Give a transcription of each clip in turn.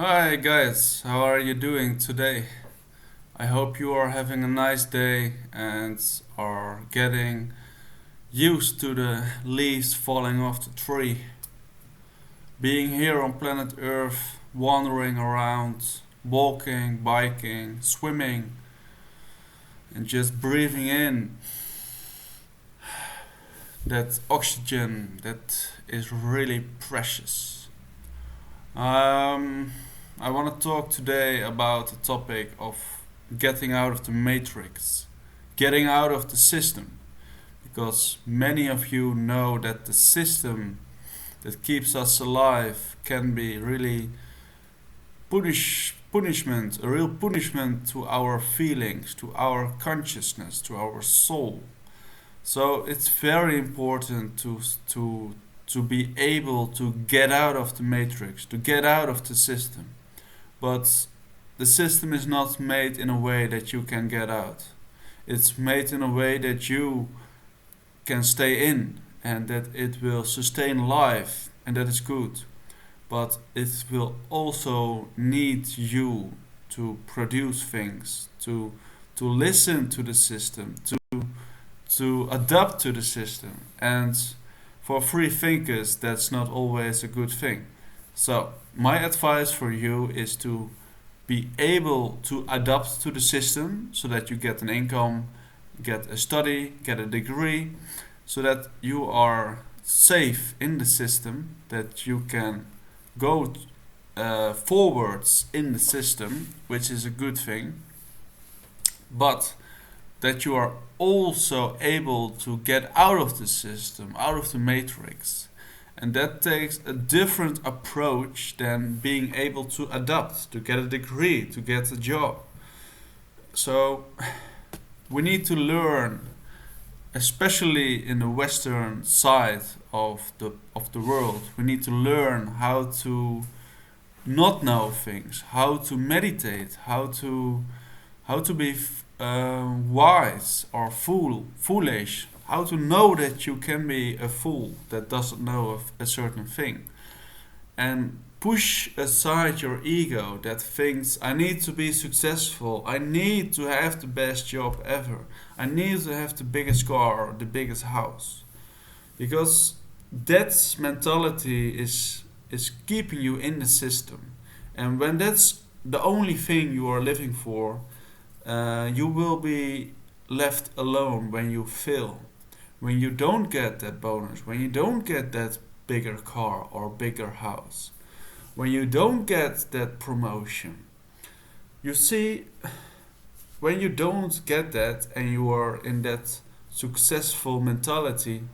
Hi guys, how are you doing today? I hope you are having a nice day and are getting used to the leaves falling off the tree. Being here on planet Earth, wandering around, walking, biking, swimming, and just breathing in that oxygen that is really precious. Um, I want to talk today about the topic of getting out of the matrix, getting out of the system, because many of you know that the system that keeps us alive can be really punishment, a real punishment to our feelings, to our consciousness, to our soul. So it's very important to to be able to get out of the matrix, to get out of the system. But the system is not made in a way that you can get out. It's made in a way that you can stay in and that it will sustain life, and that is good. But it will also need you to produce things, to listen to the system, to adapt to the system. And for free thinkers, that's not always a good thing. So, my advice for you is to be able to adapt to the system so that you get an income, get a study, get a degree, so that you are safe in the system, that you can go forwards in the system, which is a good thing, but that you are also able to get out of the system, out of the matrix. And that takes a different approach than being able to adapt, to get a degree, to get a job. So we need to learn, especially in the western side of the world, we need to learn how to not know things, how to meditate, how to be wise or foolish, how to know that you can be a fool that doesn't know of a certain thing, and push aside your ego that thinks I need to be successful, I need to have the best job ever, I need to have the biggest car or the biggest house, because that mentality is keeping you in the system. And when that's the only thing you are living for, you will be left alone when you fail, when you don't get that bonus, when you don't get that bigger car or bigger house, when you don't get that promotion. You see, when you don't get that and you are in that successful mentality,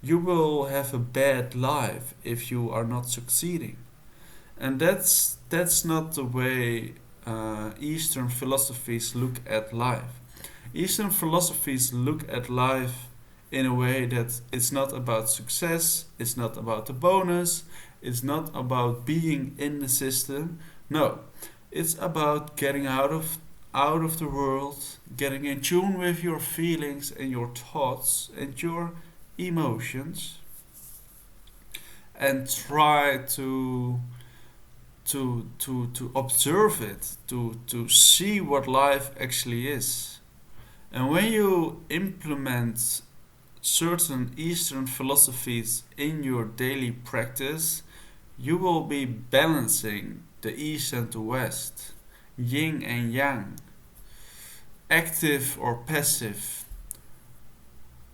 you will have a bad life if you are not succeeding. And that's not the way Eastern philosophies look at life. Eastern philosophies look at life in a way that it's not about success, it's not about the bonus, it's not about being in the system. No, it's about getting out of the world, getting in tune with your feelings and your thoughts and your emotions, and try to observe it, to see what life actually is. And when you implement certain Eastern philosophies in your daily practice, you will be balancing the East and the West, yin and yang, active or passive,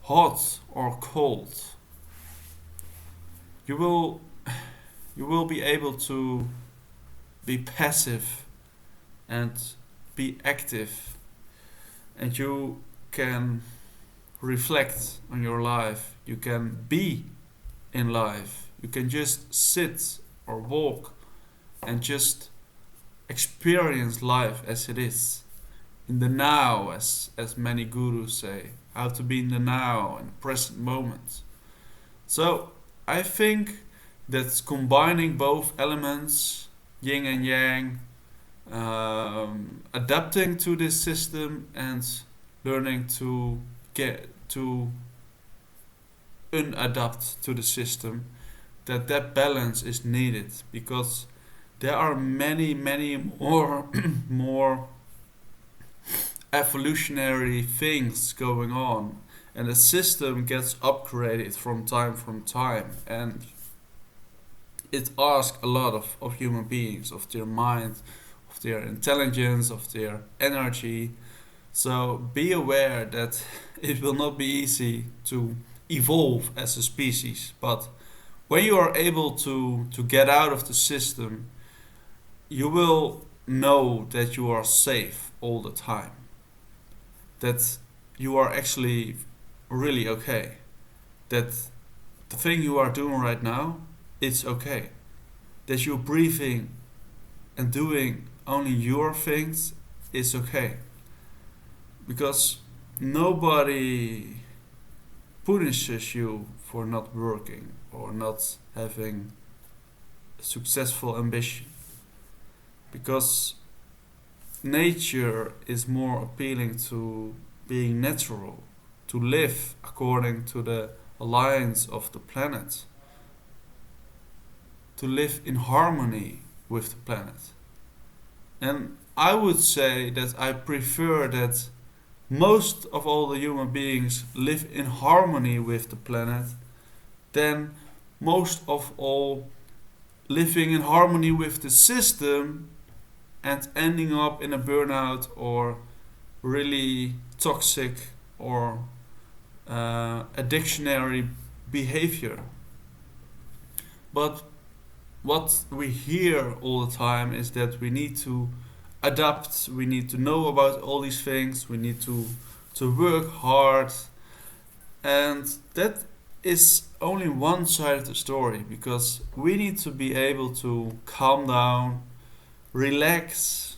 hot or cold. You will you will be able to be passive and be active, and you can reflect on your life. You can be in life. You can just sit or walk and just experience life as it is. In the now, as many gurus say. How to be in the now, in the present moment. So I think that combining both elements, yin and yang, adapting to this system and learning to get to unadapt to the system, that balance is needed, because there are many more more evolutionary things going on, and the system gets upgraded from time, and it asks a lot of human beings, of their mind, of their intelligence, of their energy. So be aware that it will not be easy to evolve as a species, but when you are able to get out of the system, you will know that you are safe all the time, that you are actually really okay, that the thing you are doing right now, it's okay, that you're breathing and doing only your things is okay, because nobody punishes you for not working or not having a successful ambition, because nature is more appealing to being natural, to live according to the alliance of the planet, to live in harmony with the planet. And I would say that I prefer that most of all the human beings live in harmony with the planet than most of all living in harmony with the system and ending up in a burnout or really toxic or addictionary behavior. But what we hear all the time is that we need to adapt, we need to know about all these things, we need to work hard, and that is only one side of the story, because we need to be able to calm down, relax,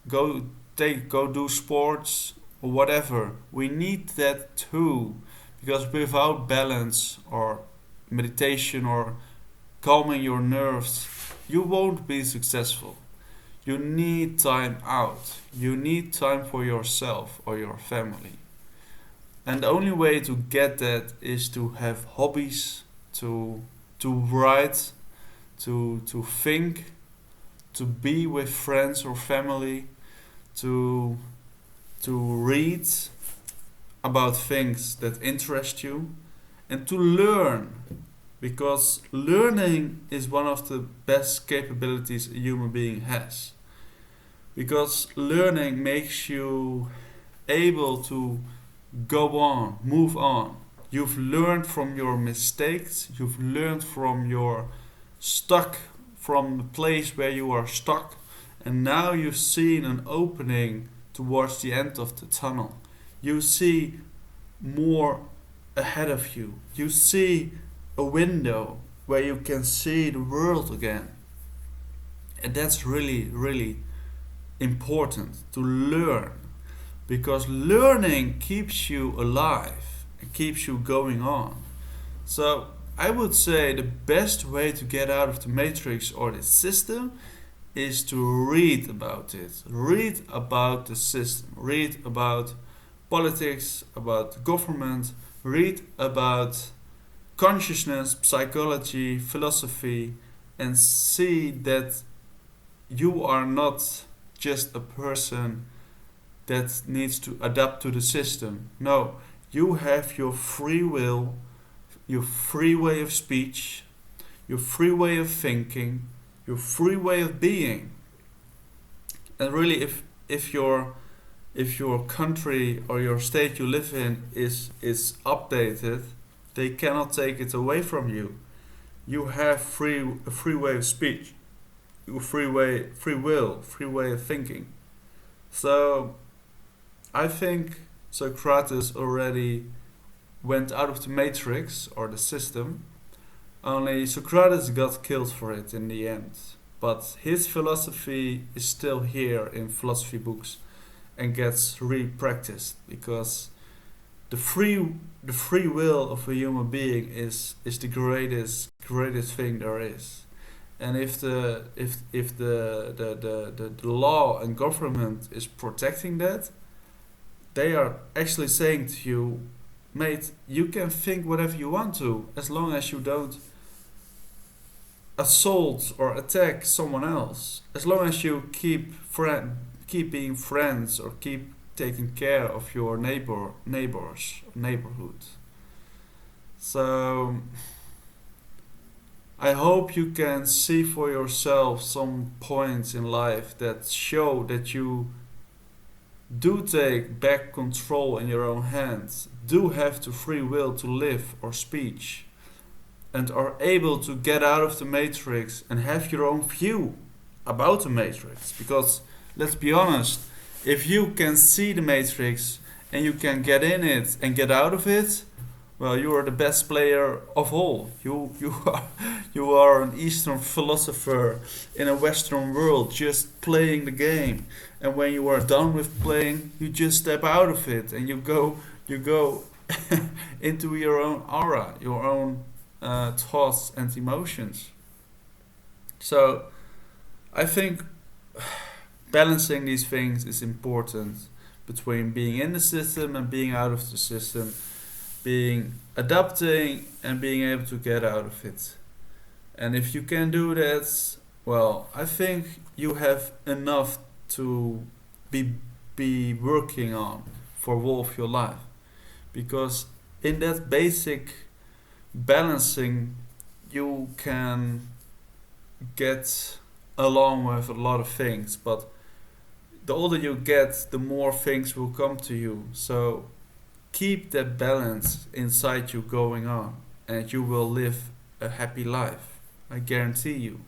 go do sports or whatever. We need that too, because without balance or meditation or calming your nerves, you won't be successful. You need time out. You need time for yourself or your family. And the only way to get that is to have hobbies, to write, to think, to be with friends or family, to to read about things that interest you, and to learn, because learning is one of the best capabilities a human being has, because learning makes you able to go on, move on. You've learned from your mistakes, you've learned from your stuck, from the place where you are stuck, and now you've seen an opening towards the end of the tunnel. You see more ahead of you. You see a window where you can see the world again. And that's really important to learn, because learning keeps you alive and keeps you going on. So I would say the best way to get out of the matrix or the system is to read about it. Read about the system. Read about politics, about government. Read about consciousness, psychology, philosophy, and see that you are not just a person that needs to adapt to the system. No, you have your free will, your free way of speech, your free way of thinking, your free way of being. And really, if your country or your state you live in is updated, they cannot take it away from you. You have a free way of speech, free will, free way of thinking. So I think Socrates already went out of the matrix or the system. Only Socrates got killed for it in the end. But his philosophy is still here in philosophy books and gets re-practiced, because the free will of a human being is the greatest thing there is. And if the law and government is protecting that, they are actually saying to you, mate, you can think whatever you want to, as long as you don't assault or attack someone else. As long as you keep being friends or keep taking care of your neighborhood. So I hope you can see for yourself some points in life that show that you do take back control in your own hands, do have the free will to live or speech, and are able to get out of the matrix and have your own view about the matrix. Because let's be honest, if you can see the matrix and you can get in it and get out of it, well, you are the best player of all. You are an Eastern philosopher in a Western world, just playing the game. And when you are done with playing, you just step out of it and you go into your own aura, your own thoughts and emotions. So I think balancing these things is important between being in the system and being out of the system, being adapting and being able to get out of it. And if you can do that, well, I think you have enough to be be working on for all of your life. Because in that basic balancing, you can get along with a lot of things, but the older you get, the more things will come to you. So keep that balance inside you going on, and you will live a happy life. I guarantee you.